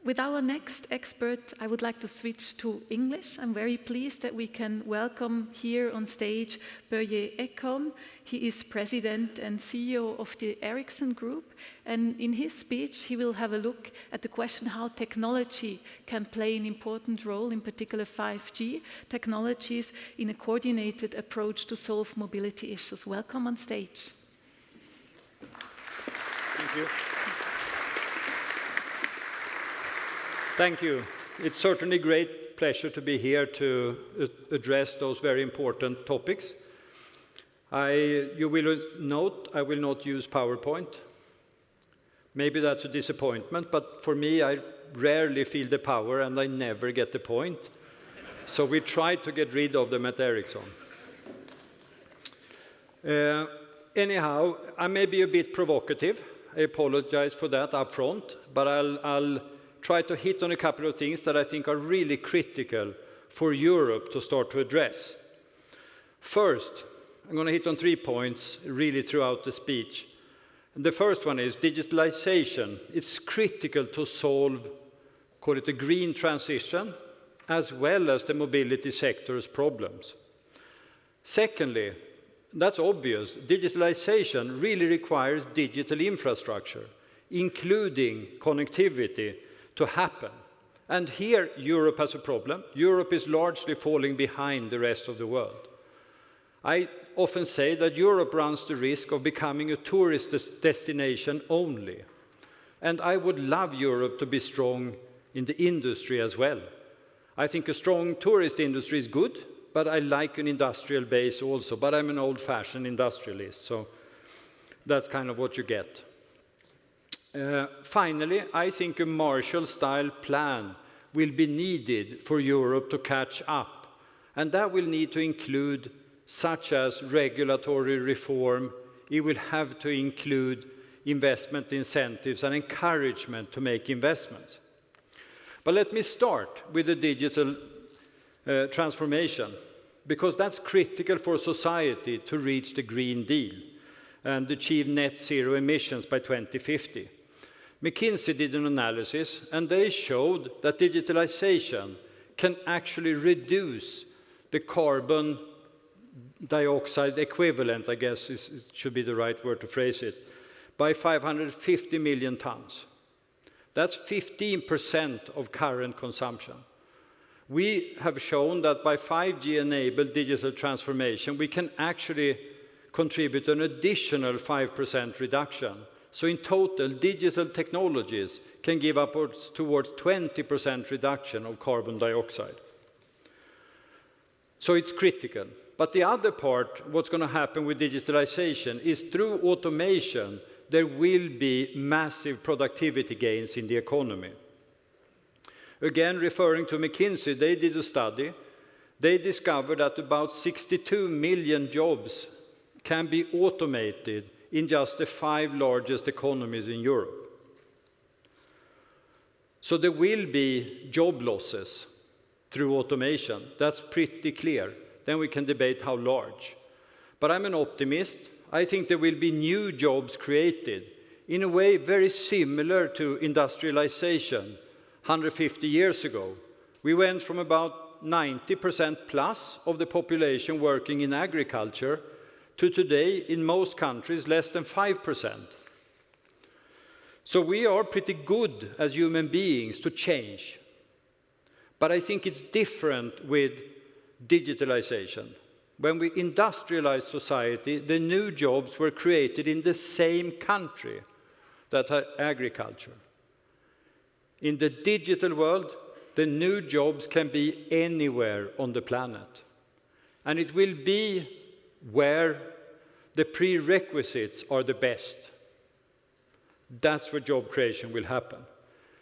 With our next expert, I would like to switch to English. I'm very pleased that we can welcome here on stage Börje Ekholm. He is President and CEO of the Ericsson Group, and in his speech he will have a look at the question how technology can play an important role, in particular 5G technologies, in a coordinated approach to solve mobility issues. Welcome on stage. Thank you. Thank you. It's certainly a great pleasure to be here to address those very important topics. You will note I will not use PowerPoint. Maybe that's a disappointment, but for me, I rarely feel the power and I never get the point. So we try to get rid of them at Ericsson. Anyhow, I may be a bit provocative. I apologize for that up front, but I'll try to hit on a couple of things that I think are really critical for Europe to start to address. First, I'm going to hit on 3 points really throughout the speech. The first one is digitalization. It's critical to solve, call it a green transition, as well as the mobility sector's problems. Secondly, that's obvious, digitalization really requires digital infrastructure, including connectivity, to happen. And here Europe has a problem. Europe is largely falling behind the rest of the world. I often say that Europe runs the risk of becoming a tourist destination only. And I would love Europe to be strong in the industry as well. I think a strong tourist industry is good, but I like an industrial base also. But I'm an old-fashioned industrialist, so that's kind of what you get. Finally, I think a Marshall-style plan will be needed for Europe to catch up. And that will need to include such as regulatory reform. It will have to include investment incentives and encouragement to make investments. But let me start with the digital transformation, because that's critical for society to reach the Green Deal and achieve net zero emissions by 2050. McKinsey did an analysis, and they showed that digitalization can actually reduce the carbon dioxide equivalent, I guess it should be the right word to phrase it, by 550 million tons. That's 15% of current consumption. We have shown that by 5G-enabled digital transformation, we can actually contribute an additional 5% reduction. So in total, digital technologies can give upwards towards 20% reduction of carbon dioxide. So it's critical. But the other part, what's going to happen with digitalization, is through automation, there will be massive productivity gains in the economy. Again, referring to McKinsey, they did a study. They discovered that about 62 million jobs can be automated in just the 5 largest economies in Europe. So there will be job losses through automation. That's pretty clear. Then we can debate how large. But I'm an optimist. I think there will be new jobs created in a way very similar to industrialization 150 years ago. We went from about 90% plus of the population working in agriculture to today, in most countries, less than 5%. So we are pretty good as human beings to change. But I think it's different with digitalization. When we industrialized society, the new jobs were created in the same country that had agriculture. In the digital world, the new jobs can be anywhere on the planet. And it will be where the prerequisites are the best. That's where job creation will happen.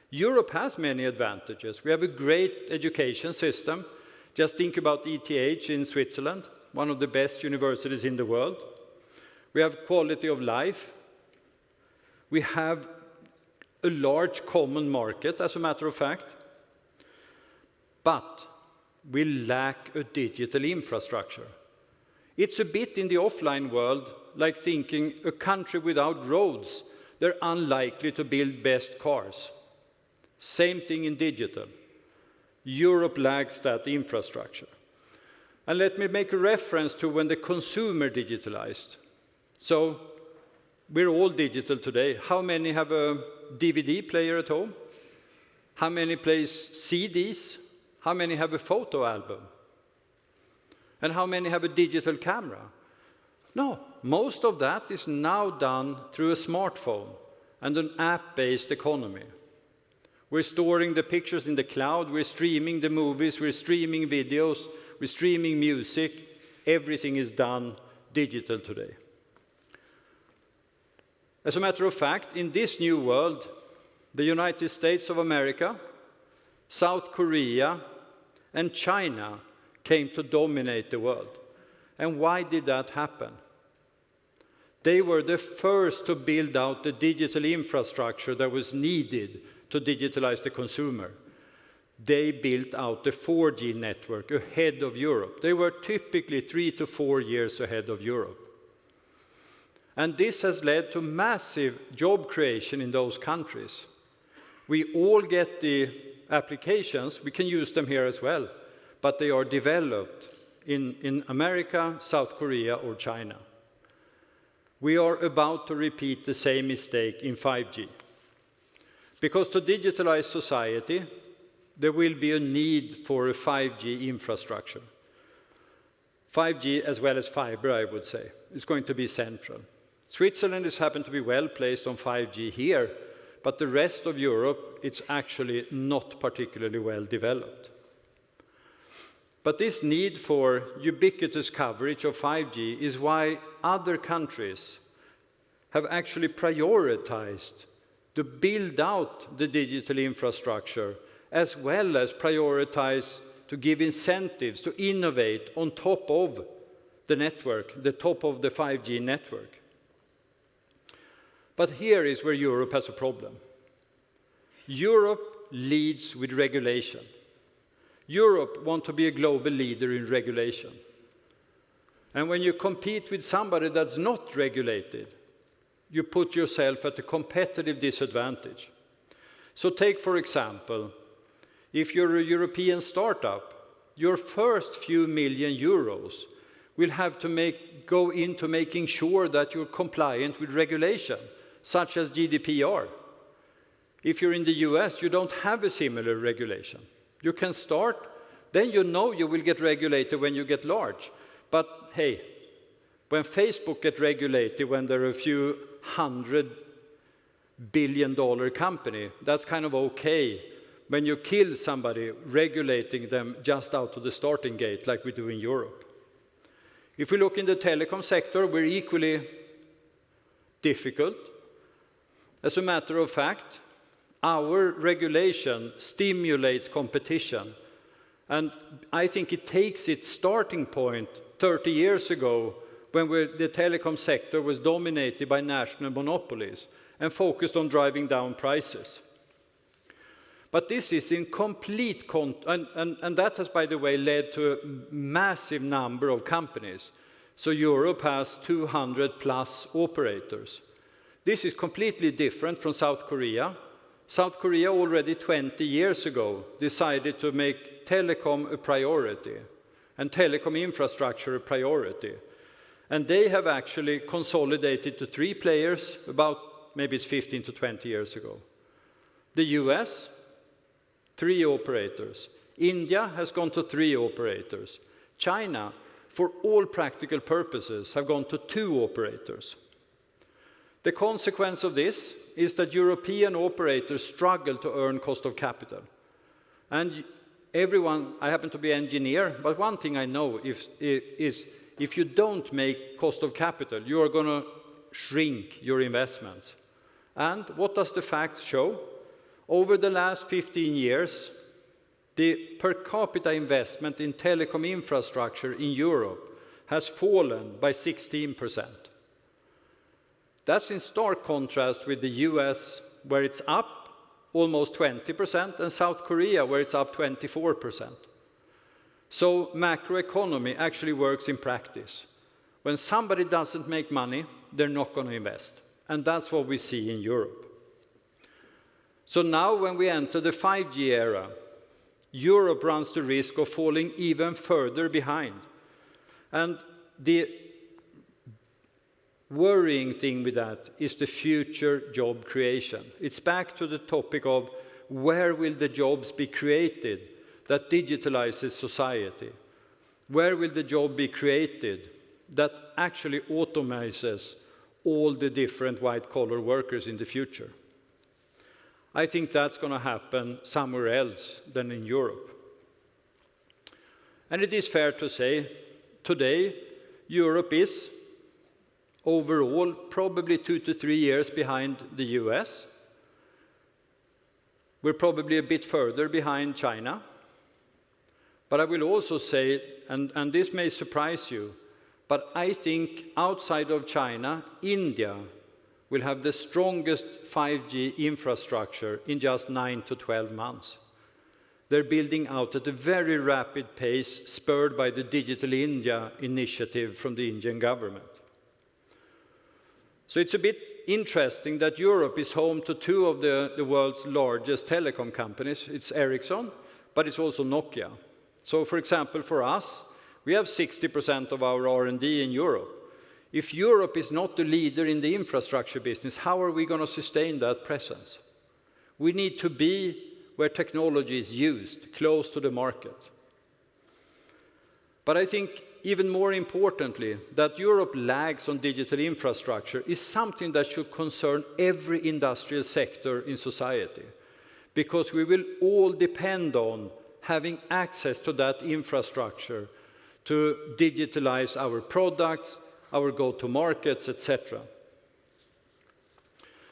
Europe has many advantages. We have a great education system. Just think about ETH in Switzerland, one of the best universities in the world. We have quality of life. We have a large common market, as a matter of fact. But we lack a digital infrastructure. It's a bit in the offline world like thinking a country without roads, they're unlikely to build best cars. Same thing in digital. Europe lacks that infrastructure. And let me make a reference to when the consumer digitalized. So we're all digital today. How many have a DVD player at home? How many plays CDs? How many have a photo album? And how many have a digital camera? No, most of that is now done through a smartphone and an app-based economy. We're storing the pictures in the cloud, we're streaming the movies, we're streaming videos, we're streaming music. Everything is done digital today. As a matter of fact, in this new world, the United States of America, South Korea, and China came to dominate the world. And why did that happen? They were the first to build out the digital infrastructure that was needed to digitalize the consumer. They built out the 4G network ahead of Europe. They were typically 3 to 4 years ahead of Europe. And this has led to massive job creation in those countries. We all get the applications, we can use them here as well, but they are developed in America, South Korea, or China. We are about to repeat the same mistake in 5G. Because to digitalize society, there will be a need for a 5G infrastructure. 5G as well as fiber, I would say, is going to be central. Switzerland has happened to be well placed on 5G here, but the rest of Europe, it's actually not particularly well developed. But this need for ubiquitous coverage of 5G is why other countries have actually prioritized to build out the digital infrastructure, as well as prioritize to give incentives to innovate on top of the network, the top of the 5G network. But here is where Europe has a problem. Europe leads with regulation. Europe wants to be a global leader in regulation. And when you compete with somebody that's not regulated, you put yourself at a competitive disadvantage. So take, for example, if you're a European startup, your first few million euros will have to go into making sure that you're compliant with regulation, such as GDPR. If you're in the US, you don't have a similar regulation. You can start, then you know you will get regulated when you get large. But hey, when Facebook gets regulated, when they're a few $100 billion company, that's kind of okay. When you kill somebody, regulating them just out of the starting gate, like we do in Europe. If we look in the telecom sector, we're equally difficult. As a matter of fact, our regulation stimulates competition. And I think it takes its starting point 30 years ago when the telecom sector was dominated by national monopolies and focused on driving down prices. But this is in complete, and that has, by the way, led to a massive number of companies. So Europe has 200 plus operators. This is completely different from South Korea. South Korea already 20 years ago decided to make telecom a priority and telecom infrastructure a priority. And they have actually consolidated to 3 players about, maybe it's 15 to 20 years ago. The US, 3 operators. India has gone to 3 operators. China, for all practical purposes, have gone to 2 operators. The consequence of this is that European operators struggle to earn cost of capital. And everyone, I happen to be an engineer, but one thing I know is if you don't make cost of capital, you are going to shrink your investments. And what does the facts show? Over the last 15 years, the per capita investment in telecom infrastructure in Europe has fallen by 16%. That's in stark contrast with the US, where it's up almost 20%, and South Korea, where it's up 24%. So macroeconomy actually works in practice. When somebody doesn't make money, they're not going to invest. And that's what we see in Europe. So now when we enter the 5G era, Europe runs the risk of falling even further behind. And the worrying thing with that is the future job creation. It's back to the topic of where will the jobs be created that digitalizes society? Where will the job be created that actually automates all the different white-collar workers in the future? I think that's going to happen somewhere else than in Europe. And it is fair to say, today, Europe is overall probably 2 to 3 years behind the US. We're probably a bit further behind China. But I will also say, and this may surprise you, but I think outside of China, India will have the strongest 5G infrastructure in just 9 to 12 months. They're building out at a very rapid pace, spurred by the Digital India initiative from the Indian government. So it's a bit interesting that Europe is home to two of the world's largest telecom companies. It's Ericsson, but it's also Nokia. So for example, for us, we have 60% of our R&D in Europe. If Europe is not the leader in the infrastructure business, how are we going to sustain that presence? We need to be where technology is used, close to the market. But I think even more importantly, that Europe lags on digital infrastructure is something that should concern every industrial sector in society, because we will all depend on having access to that infrastructure to digitalize our products, our go-to-markets, etc.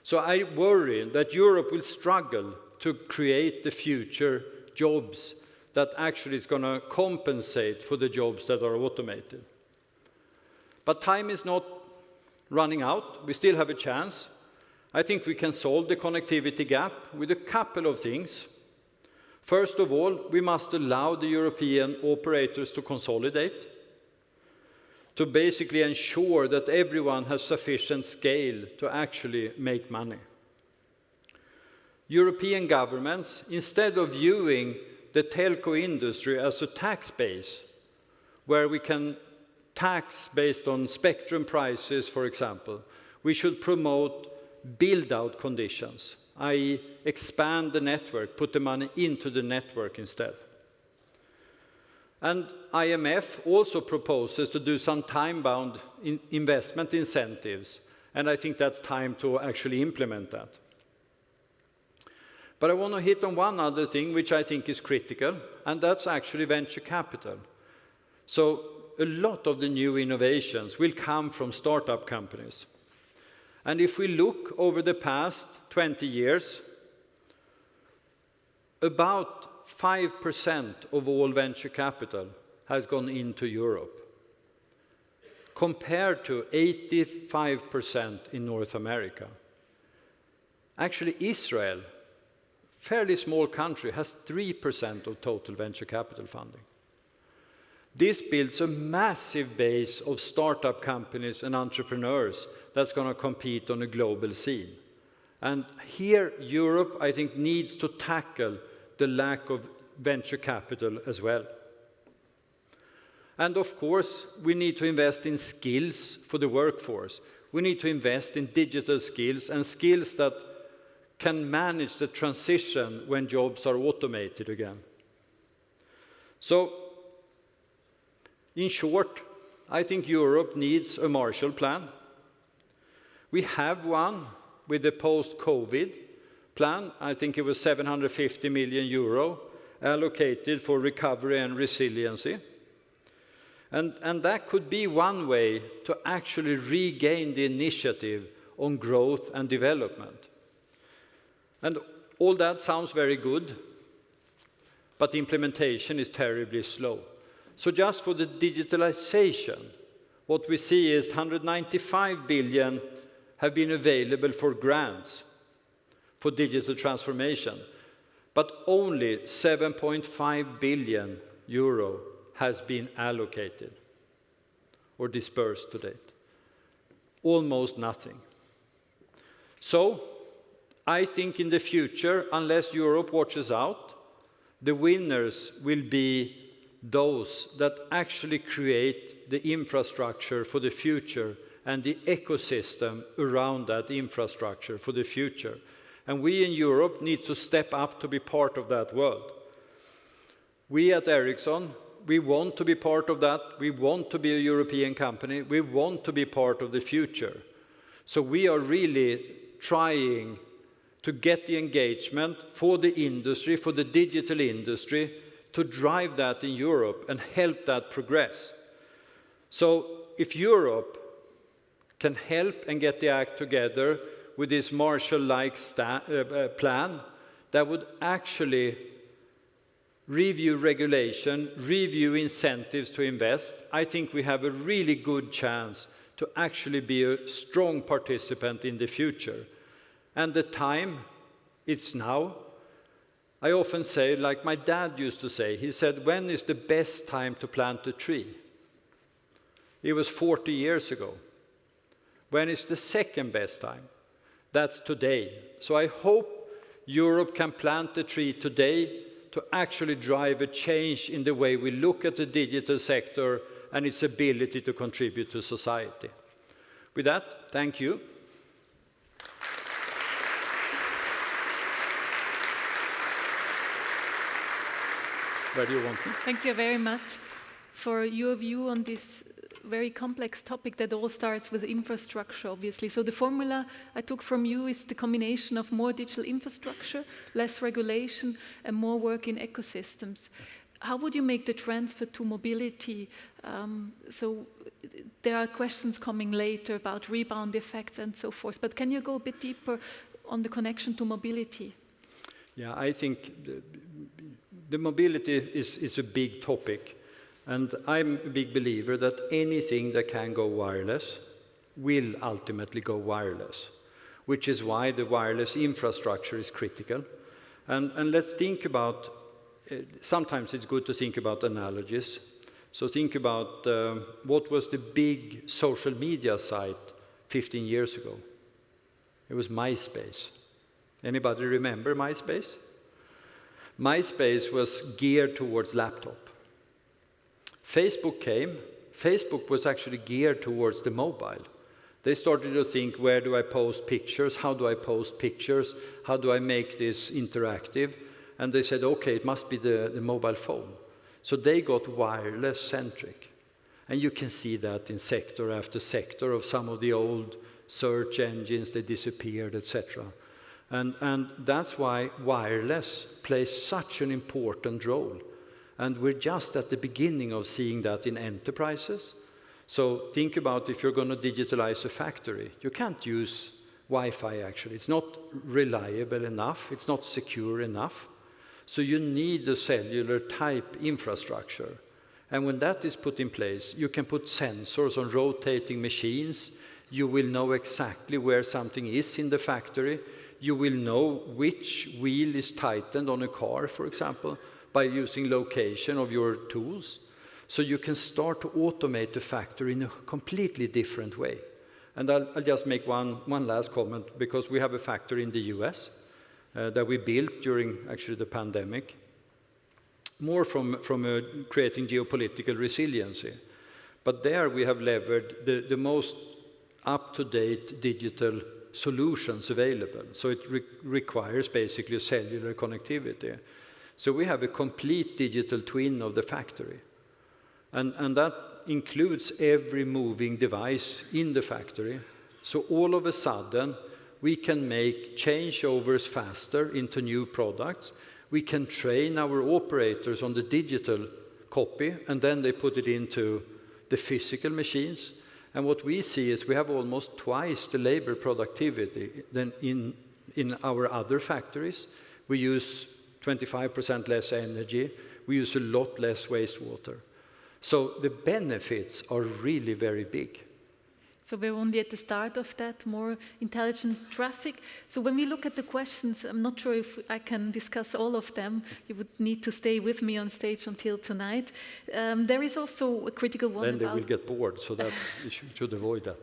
So I worry that Europe will struggle to create the future jobs that actually is going to compensate for the jobs that are automated. But time is not running out. We still have a chance. I think we can solve the connectivity gap with a couple of things. First of all, we must allow the European operators to consolidate, to basically ensure that everyone has sufficient scale to actually make money. European governments, instead of viewing the telco industry as a tax base, where we can tax based on spectrum prices, for example, we should promote build-out conditions, i.e. expand the network, put the money into the network instead. And IMF also proposes to do some time-bound investment incentives, and I think that's time to actually implement that. But I want to hit on one other thing which I think is critical, and that's actually venture capital. So a lot of the new innovations will come from startup companies. And if we look over the past 20 years, about 5% of all venture capital has gone into Europe, compared to 85% in North America. Actually, Israel, fairly small country, has 3% of total venture capital funding. This builds a massive base of startup companies and entrepreneurs that's going to compete on a global scene. And here, Europe, I think, needs to tackle the lack of venture capital as well. And of course, we need to invest in skills for the workforce. We need to invest in digital skills and skills that can manage the transition when jobs are automated again. So, in short, I think Europe needs a Marshall Plan. We have one with the post-COVID plan. I think it was 750 million euro allocated for recovery and resiliency. And that could be one way to actually regain the initiative on growth and development. And all that sounds very good, but the implementation is terribly slow. So just for the digitalization, what we see is 195 billion have been available for grants for digital transformation, but only 7.5 billion euro has been allocated or dispersed to date. Almost nothing. So I think in the future, unless Europe watches out, the winners will be those that actually create the infrastructure for the future and the ecosystem around that infrastructure for the future. And we in Europe need to step up to be part of that world. We at Ericsson, we want to be part of that. We want to be a European company. We want to be part of the future. So we are really trying to get the engagement for the industry, for the digital industry, to drive that in Europe and help that progress. So if Europe can help and get the act together with this Marshall-like plan, that would actually review regulation, review incentives to invest, I think we have a really good chance to actually be a strong participant in the future. And the time, it's now. I often say, like my dad used to say, he said, when is the best time to plant a tree? It was 40 years ago. When is the second best time? That's today. So I hope Europe can plant the tree today to actually drive a change in the way we look at the digital sector and its ability to contribute to society. With that, thank you. Where do you want me? Thank you very much for your view on this very complex topic that all starts with infrastructure, obviously. So the formula I took from you is the combination of more digital infrastructure, less regulation, and more work in ecosystems. How would you make the transfer to mobility? So there are questions coming later about rebound effects and so forth, but can you go a bit deeper on the connection to mobility? Yeah, I think the mobility is a big topic. And I'm a big believer that anything that can go wireless will ultimately go wireless, which is why the wireless infrastructure is critical. And let's think about, sometimes it's good to think about analogies. So think about what was the big social media site 15 years ago? It was MySpace. Anybody remember MySpace? MySpace was geared towards laptop. Facebook came. Facebook was actually geared towards the mobile. They started to think, where do I post pictures? How do I post pictures? How do I make this interactive? And they said, okay, it must be the mobile phone. So they got wireless-centric. And you can see that in sector after sector of some of the old search engines, they disappeared, etc. And that's why wireless plays such an important role. And we're just at the beginning of seeing that in enterprises. So think about if you're going to digitalize a factory. You can't use Wi-Fi, actually. It's not reliable enough. It's not secure enough. So you need a cellular type infrastructure. And when that is put in place, you can put sensors on rotating machines. You will know exactly where something is in the factory. You will know which wheel is tightened on a car, for example, by using location of your tools. So you can start to automate the factory in a completely different way. And I'll just make one last comment, because we have a factory in the US that we built during actually the pandemic, more from creating geopolitical resiliency. But there we have levered the most up-to-date digital solutions available. So it requires basically a cellular connectivity. So we have a complete digital twin of the factory. And that includes every moving device in the factory. So all of a sudden, we can make changeovers faster into new products. We can train our operators on the digital copy, and then they put it into the physical machines. And what we see is we have almost twice the labor productivity than in our other factories. We use 25% less energy. We use a lot less wastewater. So the benefits are really very big. So we're only at the start of that, more intelligent traffic. So when we look at the questions, I'm not sure if I can discuss all of them. You would need to stay with me on stage until tonight. There is also a critical one Then they will get bored, so that you should avoid that.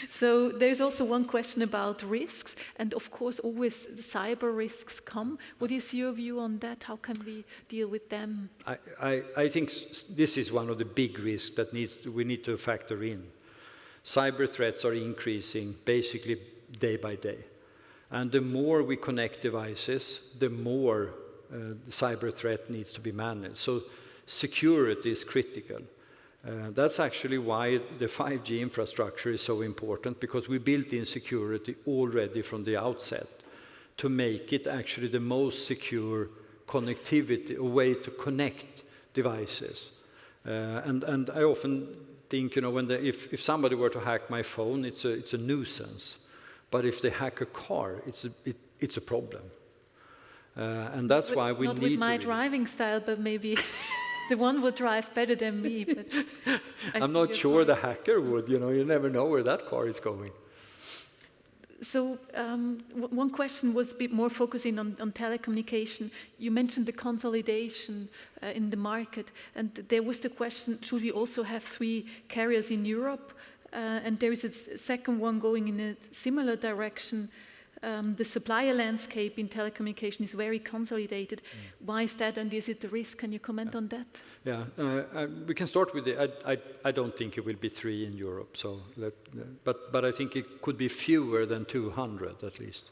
So there's also one question about risks, and of course always the cyber risks come. What is your view on that? How can we deal with them? I think this is one of the big risks that we need to factor in. Cyber threats are increasing basically day by day. And the more we connect devices, the more the cyber threat needs to be managed. So security is critical. That's actually why the 5G infrastructure is so important, because we built in security already from the outset to make it actually the most secure connectivity, a way to connect devices. And I often think, you know, if somebody were to hack my phone, it's a nuisance. But if they hack a car, it's a problem. And that's why we need to... Not with my driving style, but maybe the one would drive better than me. But I'm not sure the hacker would, you know, you never know where that car is going. So one question was a bit more focusing on telecommunication. You mentioned the consolidation in the market, and there was the question, should we also have 3 carriers in Europe? And there is a second one going in a similar direction. The supplier landscape in telecommunication is very consolidated. Why is that, and is it a risk? Can you comment on that? Yeah, we can start with I don't think it will be 3 in Europe. So, but I think it could be fewer than 200 at least.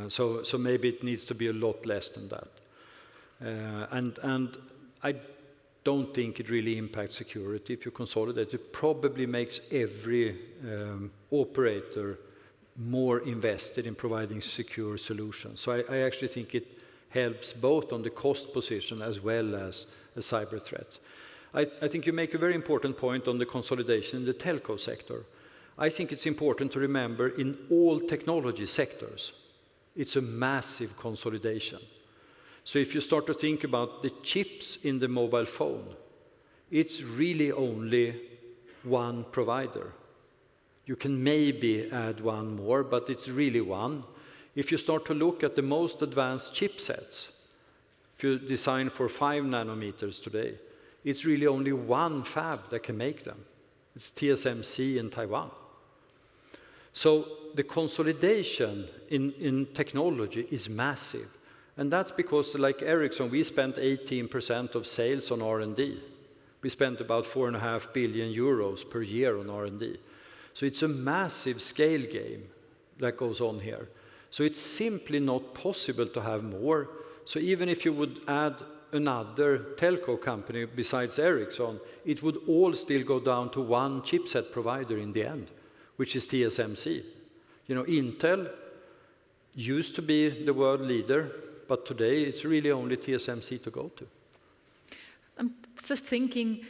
So maybe it needs to be a lot less than that. And I don't think it really impacts security if you consolidate. It probably makes every operator more invested in providing secure solutions. So I actually think it helps both on the cost position as well as the cyber threats. I think you make a very important point on the consolidation in the telco sector. I think it's important to remember in all technology sectors, it's a massive consolidation. So if you start to think about the chips in the mobile phone, it's really only one provider. You can maybe add one more, but it's really one. If you start to look at the most advanced chipsets, if you design for 5 nanometers today, it's really only one fab that can make them. It's TSMC in Taiwan. So the consolidation in technology is massive. And that's because, like Ericsson, we spent 18% of sales on R&D. We spent about 4.5 billion euros per year on R&D. So it's a massive scale game that goes on here. So it's simply not possible to have more. So even if you would add another telco company besides Ericsson, it would all still go down to one chipset provider in the end, which is TSMC. You know, Intel used to be the world leader, but today it's really only TSMC to go to. I'm just thinking,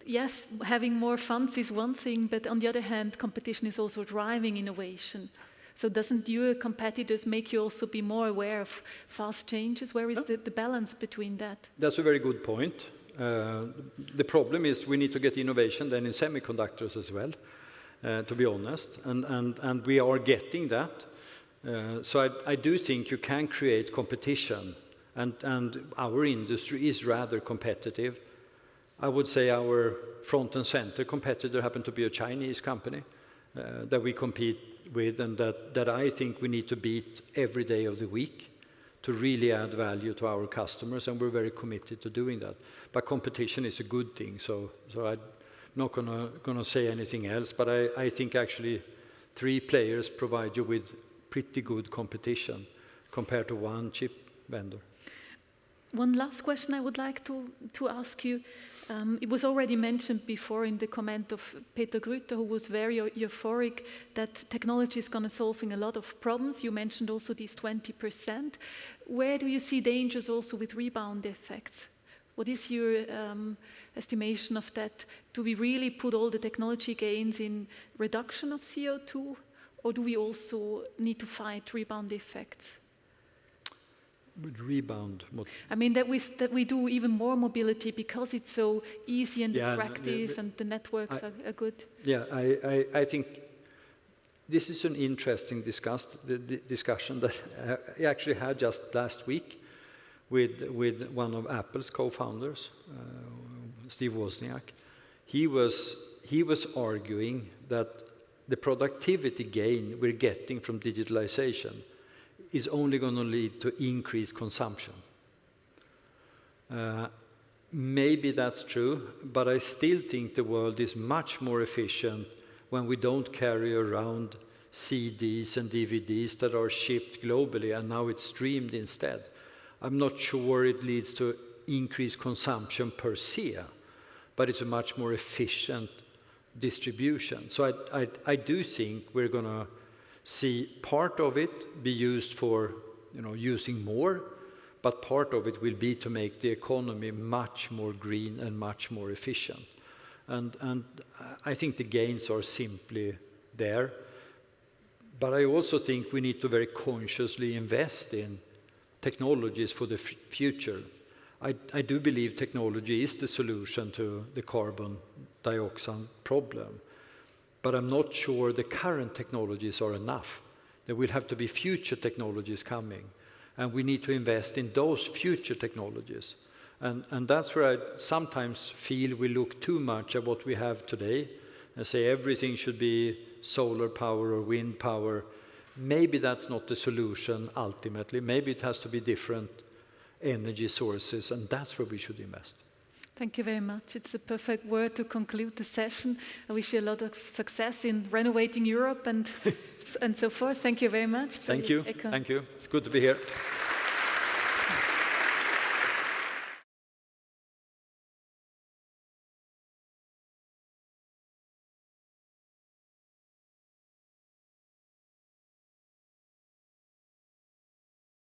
yes, having more funds is one thing, but on the other hand, competition is also driving innovation. So doesn't your competitors make you also be more aware of fast changes? Where is the balance between that? That's a very good point. The problem is we need to get innovation then in semiconductors as well, to be honest, and we are getting that. So I do think you can create competition, and our industry is rather competitive. I would say our front and center competitor happened to be a Chinese company that we compete with, and that I think we need to beat every day of the week to really add value to our customers, and we're very committed to doing that. But competition is a good thing, so I'm not gonna say anything else, but I think actually 3 players provide you with pretty good competition compared to one chip vendor. One last question I would like to ask you. It was already mentioned before in the comment of Peter Grüter, who was very euphoric that technology is going to solving a lot of problems. You mentioned also these 20%. Where do you see dangers also with rebound effects? What is your estimation of that? Do we really put all the technology gains in reduction of CO2, or do we also need to fight rebound effects? Would rebound. I mean that we do even more mobility because it's so easy and attractive, and the networks are good. Yeah, I think this is an interesting discussion that I actually had just last week with one of Apple's co-founders, Steve Wozniak. He was arguing that the productivity gain we're getting from digitalization is only going to lead to increased consumption. Maybe that's true, but I still think the world is much more efficient when we don't carry around CDs and DVDs that are shipped globally and now it's streamed instead. I'm not sure it leads to increased consumption per se, but it's a much more efficient distribution. So I do think we're going to see part of it be used for using more, but part of it will be to make the economy much more green and much more efficient. And I think the gains are simply there. But I also think we need to very consciously invest in technologies for the future. I do believe technology is the solution to the carbon dioxide problem. But I'm not sure the current technologies are enough. There will have to be future technologies coming. And we need to invest in those future technologies. And that's where I sometimes feel we look too much at what we have today and say everything should be solar power or wind power. Maybe that's not the solution ultimately. Maybe it has to be different energy sources, and that's where we should invest. Thank you very much. It's a perfect word to conclude the session. I wish you a lot of success in renovating Europe and so forth. Thank you very much. Thank you. It's good to be here.